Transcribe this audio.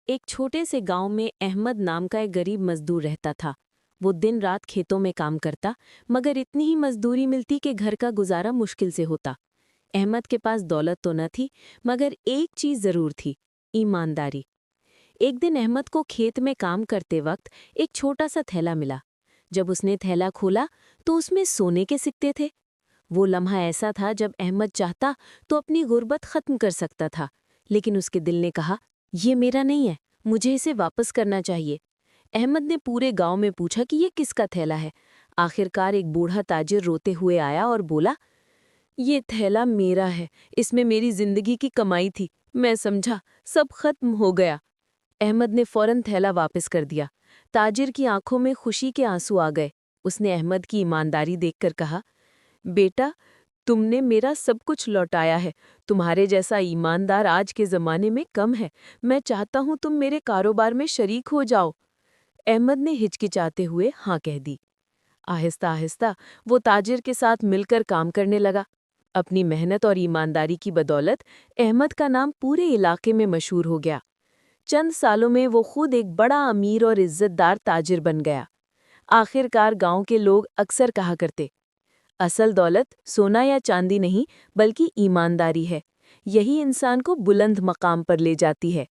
एक छोटे से गांव में अहमद नाम का एक गरीब मजदूर रहता था। वो दिन रात खेतों में काम करता, मगर इतनी ही मजदूरी मिलती कि घर का गुजारा मुश्किल से होता। अहमद के पास दौलत तो न थी, मगर एक चीज जरूर थी, ईमानदारी। एक दिन अहमद को खेत में काम करते वक्त एक छोटा सा थैला मिला। जब उसने थैला खोला तो उसमें सोने के सिक्के थे। वो लम्हा ऐसा था जब अहमद चाहता तो अपनी गुर्बत खत्म कर सकता था, लेकिन उसके दिल ने कहा, ये मेरा नहीं है, मुझे इसे वापस करना चाहिए। अहमद ने पूरे गांव में पूछा कि ये किसका थैला है। आखिरकार एक बूढ़ा ताजिर रोते हुए आया और बोला, ये थैला मेरा है, इसमें मेरी जिंदगी की कमाई थी, मैं समझा सब खत्म हो गया। अहमद ने फौरन थैला वापस कर दिया। ताजिर की आंखों में खुशी के आंसू आ गए। उसने अहमद की ईमानदारी देखकर कहा, बेटा, तुमने मेरा सब कुछ लौटाया है। तुम्हारे जैसा ईमानदार आज के ज़माने में कम है। मैं चाहता हूँ तुम मेरे कारोबार में शरीक हो जाओ। अहमद ने हिचकिचाते हुए हाँ कह दी। आहिस्ता आहिस्ता वो ताजिर के साथ मिलकर काम करने लगा। अपनी मेहनत और ईमानदारी की बदौलत अहमद का नाम पूरे इलाके में मशहूर हो गया। चंद सालों में वो खुद एक बड़ा अमीर और इज्जतदार ताजिर बन गया। आखिरकार गांव के लोग अक्सर कहा करते, असल दौलत सोना या चांदी नहीं, बल्कि ईमानदारी है। यही इंसान को बुलंद मकाम पर ले जाती है।